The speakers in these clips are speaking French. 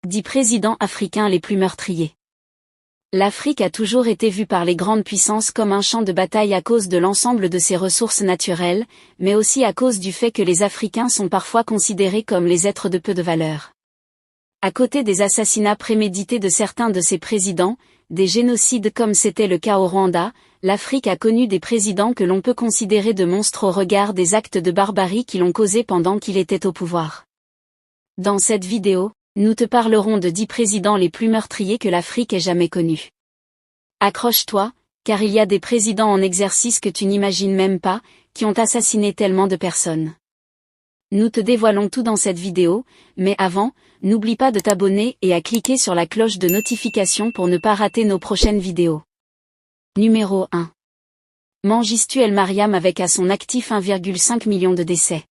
10 présidents africains les plus meurtriers. L'Afrique a toujours été vue par les grandes puissances comme un champ de bataille à cause de l'ensemble de ses ressources naturelles, mais aussi à cause du fait que les Africains sont parfois considérés comme les êtres de peu de valeur. À côté des assassinats prémédités de certains de ses présidents, des génocides comme c'était le cas au Rwanda, l'Afrique a connu des présidents que l'on peut considérer de monstres au regard des actes de barbarie qu'ils ont causés pendant qu'il était au pouvoir. Dans cette vidéo, nous te parlerons de 10 présidents les plus meurtriers que l'Afrique ait jamais connus. Accroche-toi, car il y a des présidents en exercice que tu n'imagines même pas, qui ont assassiné tellement de personnes. Nous te dévoilons tout dans cette vidéo, mais avant, n'oublie pas de t'abonner et à cliquer sur la cloche de notification pour ne pas rater nos prochaines vidéos. Numéro 1. Mengistu El Mariam avec à son actif 1,5 million de décès.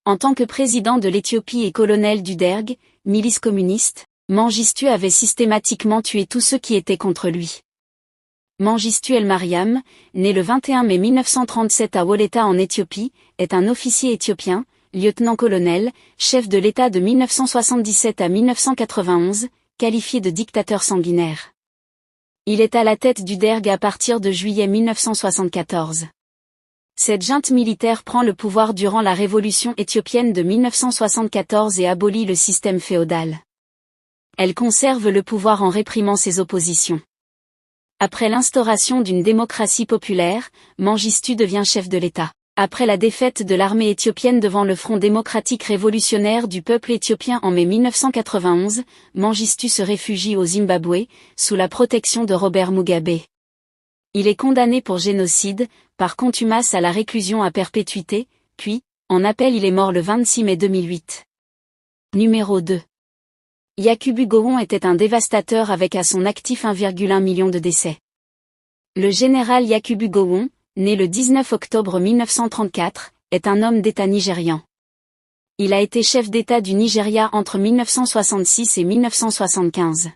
En tant que président de l'Éthiopie et colonel du Derg, milice communiste, Mengistu avait systématiquement tué tous ceux qui étaient contre lui. Mengistu El Mariam, né le 21 mai 1937 à Woleta en Éthiopie, est un officier éthiopien, lieutenant-colonel, chef de l'État de 1977 à 1991, qualifié de dictateur sanguinaire. Il est à la tête du Derg à partir de juillet 1974. Cette junte militaire prend le pouvoir durant la révolution éthiopienne de 1974 et abolit le système féodal. Elle conserve le pouvoir en réprimant ses oppositions. Après l'instauration d'une démocratie populaire, Mengistu devient chef de l'État. Après la défaite de l'armée éthiopienne devant le Front démocratique révolutionnaire du peuple éthiopien en mai 1991, Mengistu se réfugie au Zimbabwe, sous la protection de Robert Mugabe. Il est condamné pour génocide, par contumace à la réclusion à perpétuité, puis, en appel il est mort le 26 mai 2008. Numéro 2. Yakubu Gowon était un dévastateur avec à son actif 1,1 million de décès. Le général Yakubu Gowon, né le 19 octobre 1934, est un homme d'État nigérian. Il a été chef d'État du Nigeria entre 1966 et 1975.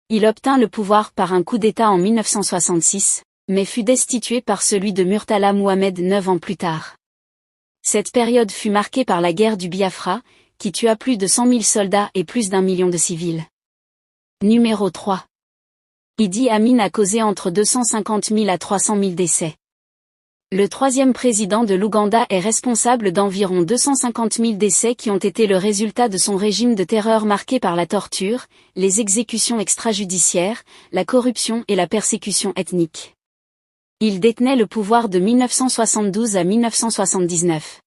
Il obtint le pouvoir par un coup d'État en 1966, mais fut destitué par celui de Murtala Mohamed 9 ans plus tard. Cette période fut marquée par la guerre du Biafra, qui tua plus de 100 000 soldats et plus d'1 million de civils. Numéro 3. Idi Amin a causé entre 250 000 à 300 000 décès. Le troisième président de l'Ouganda est responsable d'environ 250 000 décès qui ont été le résultat de son régime de terreur marqué par la torture, les exécutions extrajudiciaires, la corruption et la persécution ethnique. Il détenait le pouvoir de 1972 à 1979.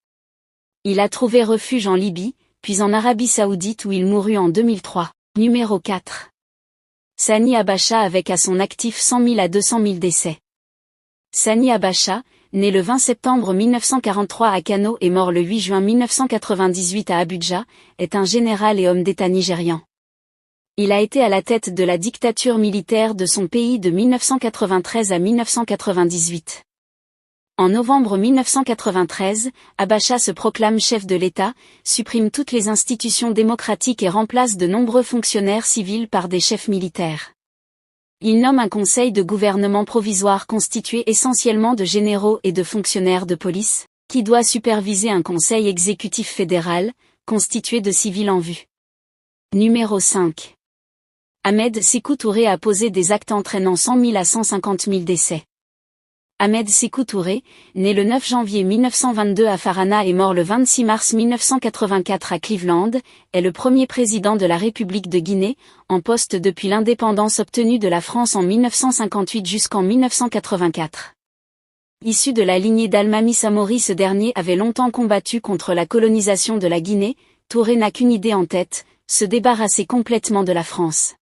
Il a trouvé refuge en Libye, puis en Arabie Saoudite où il mourut en 2003. Numéro 4. Sani Abacha avec à son actif 100 000 à 200 000 décès. Sani Abacha, né le 20 septembre 1943 à Kano et mort le 8 juin 1998 à Abuja, est un général et homme d'État nigérian. Il a été à la tête de la dictature militaire de son pays de 1993 à 1998. En novembre 1993, Abacha se proclame chef de l'État, supprime toutes les institutions démocratiques et remplace de nombreux fonctionnaires civils par des chefs militaires. Il nomme un conseil de gouvernement provisoire constitué essentiellement de généraux et de fonctionnaires de police, qui doit superviser un conseil exécutif fédéral, constitué de civils en vue. Numéro 5. Ahmed Sékou Touré a posé des actes entraînant 100 000 à 150 000 décès. Ahmed Sékou Touré, né le 9 janvier 1922 à Farana et mort le 26 mars 1984 à Cleveland, est le premier président de la République de Guinée, en poste depuis l'indépendance obtenue de la France en 1958 jusqu'en 1984. Issu de la lignée d'Almami Samori, ce dernier avait longtemps combattu contre la colonisation de la Guinée. Touré n'a qu'une idée en tête, se débarrasser complètement de la France.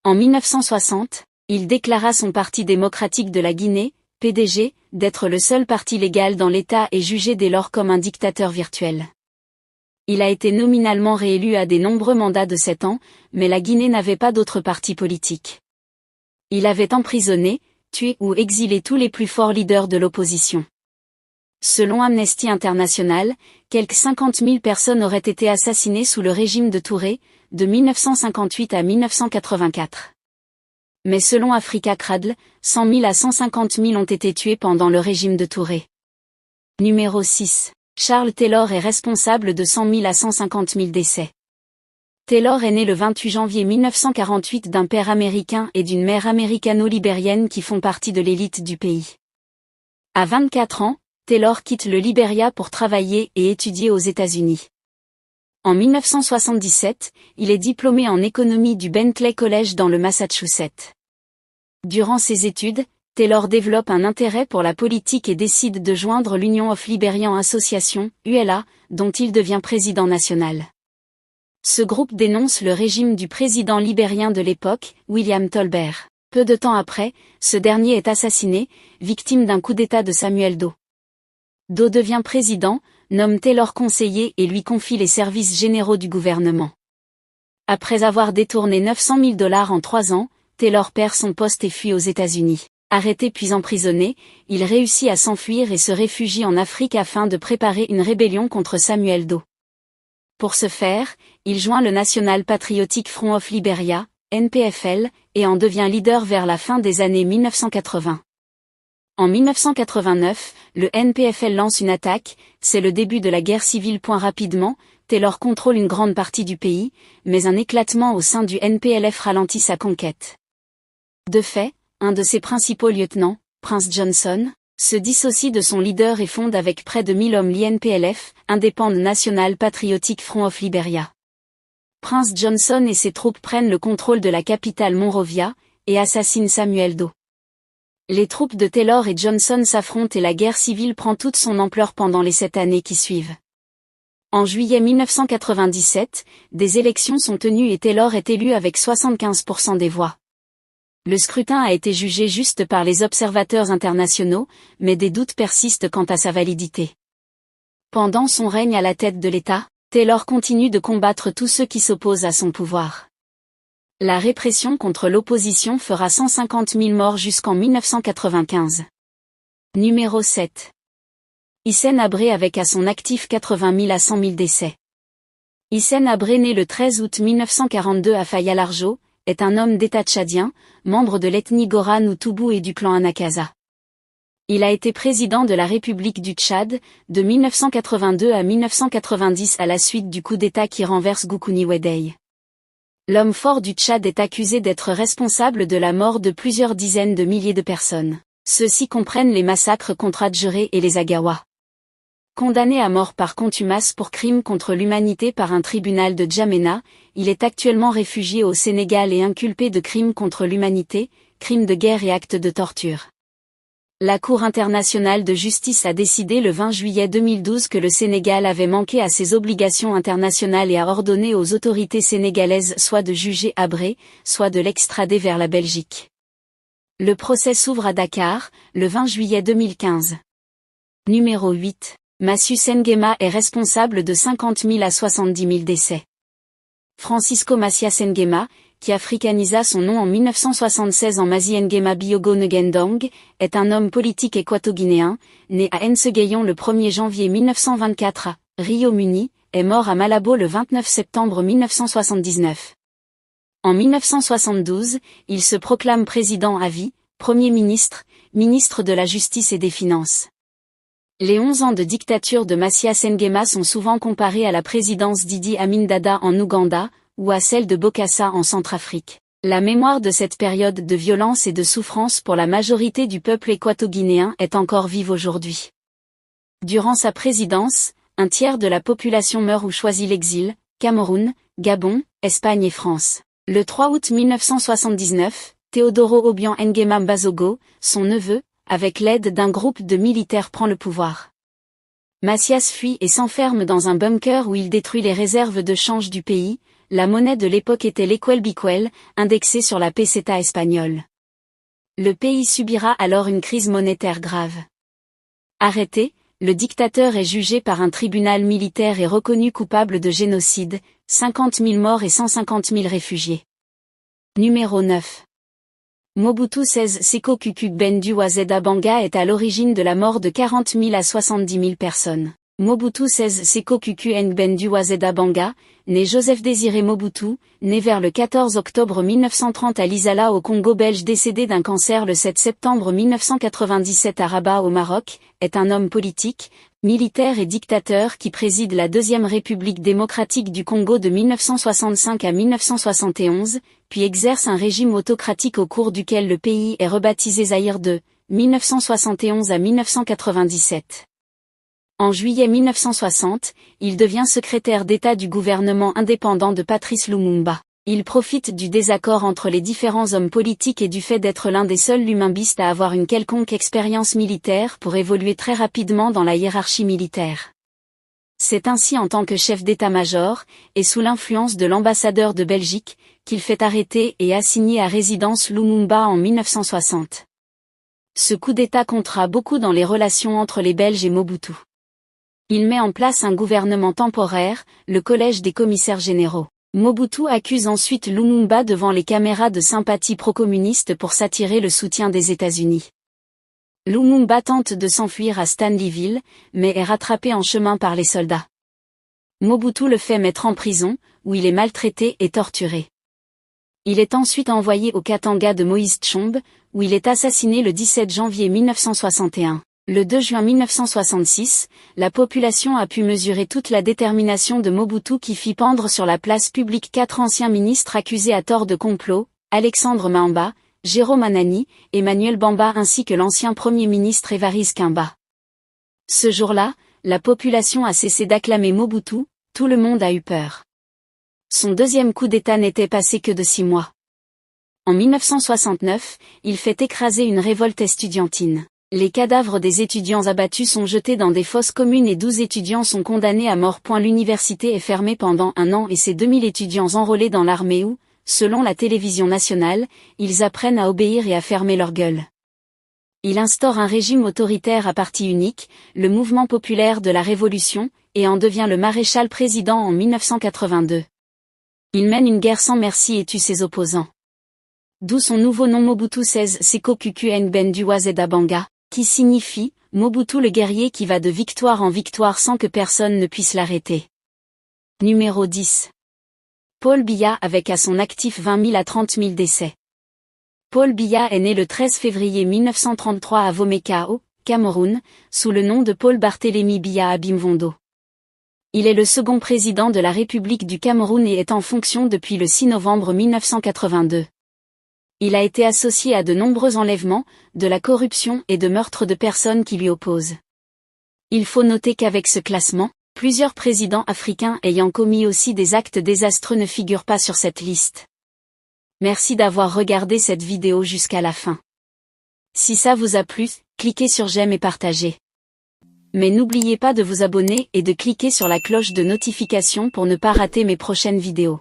En 1960, il déclara son Parti démocratique de la Guinée, PDG, d'être le seul parti légal dans l'État et jugé dès lors comme un dictateur virtuel. Il a été nominalement réélu à des nombreux mandats de 7 ans, mais la Guinée n'avait pas d'autre parti politique. Il avait emprisonné, tué ou exilé tous les plus forts leaders de l'opposition. Selon Amnesty International, quelques 50 000 personnes auraient été assassinées sous le régime de Touré, de 1958 à 1984. Mais selon Africa Cradle, 100 000 à 150 000 ont été tués pendant le régime de Touré. Numéro 6. Charles Taylor est responsable de 100 000 à 150 000 décès. Taylor est né le 28 janvier 1948 d'un père américain et d'une mère américano-libérienne qui font partie de l'élite du pays. À 24 ans, Taylor quitte le Libéria pour travailler et étudier aux États-Unis. En 1977, il est diplômé en économie du Bentley College dans le Massachusetts. Durant ses études, Taylor développe un intérêt pour la politique et décide de joindre l'Union of Liberian Association, ULA, dont il devient président national. Ce groupe dénonce le régime du président libérien de l'époque, William Tolbert. Peu de temps après, ce dernier est assassiné, victime d'un coup d'État de Samuel Doe. Doe devient président, nomme Taylor conseiller et lui confie les services généraux du gouvernement. Après avoir détourné 900 000 $ en 3 ans, Taylor perd son poste et fuit aux États-Unis. Arrêté puis emprisonné, il réussit à s'enfuir et se réfugie en Afrique afin de préparer une rébellion contre Samuel Doe. Pour ce faire, il joint le National Patriotic Front of Liberia, NPFL, et en devient leader vers la fin des années 1980. En 1989, le NPFL lance une attaque, c'est le début de la guerre civile. Rapidement, Taylor contrôle une grande partie du pays, mais un éclatement au sein du NPLF ralentit sa conquête. De fait, un de ses principaux lieutenants, Prince Johnson, se dissocie de son leader et fonde avec près de 1000 hommes l'INPLF, Independent National Patriotic Front of Liberia. Prince Johnson et ses troupes prennent le contrôle de la capitale Monrovia, et assassinent Samuel Doe. Les troupes de Taylor et Johnson s'affrontent et la guerre civile prend toute son ampleur pendant les 7 années qui suivent. En juillet 1997, des élections sont tenues et Taylor est élu avec 75% des voix. Le scrutin a été jugé juste par les observateurs internationaux, mais des doutes persistent quant à sa validité. Pendant son règne à la tête de l'État, Taylor continue de combattre tous ceux qui s'opposent à son pouvoir. La répression contre l'opposition fera 150 000 morts jusqu'en 1995. Numéro 7. Hissène Habré avec à son actif 80 000 à 100 000 décès. Hissène Habré né le 13 août 1942 à Faya-Largeau, est un homme d'État tchadien, membre de l'ethnie Goran ou Toubou et du clan Anakaza. Il a été président de la République du Tchad, de 1982 à 1990 à la suite du coup d'État qui renverse Goukouni Weddey. L'homme fort du Tchad est accusé d'être responsable de la mort de plusieurs dizaines de milliers de personnes. Ceux-ci comprennent les massacres contre Adjéré et les Agawa. Condamné à mort par contumace pour crimes contre l'humanité par un tribunal de Djamena, il est actuellement réfugié au Sénégal et inculpé de crimes contre l'humanité, crimes de guerre et actes de torture. La Cour internationale de justice a décidé le 20 juillet 2012 que le Sénégal avait manqué à ses obligations internationales et a ordonné aux autorités sénégalaises soit de juger Habré, soit de l'extrader vers la Belgique. Le procès s'ouvre à Dakar, le 20 juillet 2015. Numéro 8. Massius Nguema est responsable de 50 000 à 70 000 décès. Francisco Macias Nguema, qui africanisa son nom en 1976 en Masi Nguema Biogo Ngendang, est un homme politique équato-guinéen, né à Nsegayon le 1er janvier 1924 à Rio Muni, est mort à Malabo le 29 septembre 1979. En 1972, il se proclame président à vie, Premier ministre, ministre de la Justice et des Finances. Les 11 ans de dictature de Macias Nguema sont souvent comparés à la présidence d'Idi Amin Dada en Ouganda, ou à celle de Bokassa en Centrafrique. La mémoire de cette période de violence et de souffrance pour la majorité du peuple équato-guinéen est encore vive aujourd'hui. Durant sa présidence, un tiers de la population meurt ou choisit l'exil, Cameroun, Gabon, Espagne et France. Le 3 août 1979, Teodoro Obiang Nguema Mbazogo, son neveu, avec l'aide d'un groupe de militaires prend le pouvoir. Macias fuit et s'enferme dans un bunker où il détruit les réserves de change du pays. La monnaie de l'époque était l'Equel Biquel, indexée sur la peseta espagnole. Le pays subira alors une crise monétaire grave. Arrêté, le dictateur est jugé par un tribunal militaire et reconnu coupable de génocide, 50 000 morts et 150 000 réfugiés. Numéro 9. Mobutu Sese Seko Kuku Bendu Wazeda Banga est à l'origine de la mort de 40 000 à 70 000 personnes. Mobutu Sese Seko Kuku Ngbendu Wazeda Banga, né Joseph Désiré Mobutu, né vers le 14 octobre 1930 à Lisala au Congo belge, décédé d'un cancer le 7 septembre 1997 à Rabat au Maroc, est un homme politique, militaire et dictateur qui préside la Deuxième République démocratique du Congo de 1965 à 1971, puis exerce un régime autocratique au cours duquel le pays est rebaptisé Zaïre de 1971 à 1997. En juillet 1960, il devient secrétaire d'État du gouvernement indépendant de Patrice Lumumba. Il profite du désaccord entre les différents hommes politiques et du fait d'être l'un des seuls lumumbistes à avoir une quelconque expérience militaire pour évoluer très rapidement dans la hiérarchie militaire. C'est ainsi en tant que chef d'état-major, et sous l'influence de l'ambassadeur de Belgique, qu'il fait arrêter et assigner à résidence Lumumba en 1960. Ce coup d'État comptera beaucoup dans les relations entre les Belges et Mobutu. Il met en place un gouvernement temporaire, le Collège des commissaires généraux. Mobutu accuse ensuite Lumumba devant les caméras de sympathie pro-communiste pour s'attirer le soutien des États-Unis. Lumumba tente de s'enfuir à Stanleyville, mais est rattrapé en chemin par les soldats. Mobutu le fait mettre en prison, où il est maltraité et torturé. Il est ensuite envoyé au Katanga de Moïse Tshombe, où il est assassiné le 17 janvier 1961. Le 2 juin 1966, la population a pu mesurer toute la détermination de Mobutu qui fit pendre sur la place publique 4 anciens ministres accusés à tort de complot, Alexandre Mamba, Jérôme Anani, Emmanuel Bamba ainsi que l'ancien Premier ministre Évariste Kimba. Ce jour-là, la population a cessé d'acclamer Mobutu, tout le monde a eu peur. Son deuxième coup d'État n'était passé que de 6 mois. En 1969, il fait écraser une révolte estudiantine. Les cadavres des étudiants abattus sont jetés dans des fosses communes et 12 étudiants sont condamnés à mort. L'université est fermée pendant 1 an et ses 2000 étudiants enrôlés dans l'armée où, selon la télévision nationale, ils apprennent à obéir et à fermer leur gueule. Il instaure un régime autoritaire à parti unique, le mouvement populaire de la Révolution, et en devient le maréchal président en 1982. Il mène une guerre sans merci et tue ses opposants. D'où son nouveau nom Mobutu Sese Seko Kuku Ngbendu Wazeda Banga, qui signifie « Mobutu le guerrier qui va de victoire en victoire sans que personne ne puisse l'arrêter ». Numéro 10. Paul Biya avec à son actif 20 000 à 30 000 décès. Paul Biya est né le 13 février 1933 à Womeka au Cameroun, sous le nom de Paul Barthélemy Biya Abimvondo. Il est le second président de la République du Cameroun et est en fonction depuis le 6 novembre 1982. Il a été associé à de nombreux enlèvements, de la corruption et de meurtres de personnes qui lui opposent. Il faut noter qu'avec ce classement, plusieurs présidents africains ayant commis aussi des actes désastreux ne figurent pas sur cette liste. Merci d'avoir regardé cette vidéo jusqu'à la fin. Si ça vous a plu, cliquez sur j'aime et partagez. Mais n'oubliez pas de vous abonner et de cliquer sur la cloche de notification pour ne pas rater mes prochaines vidéos.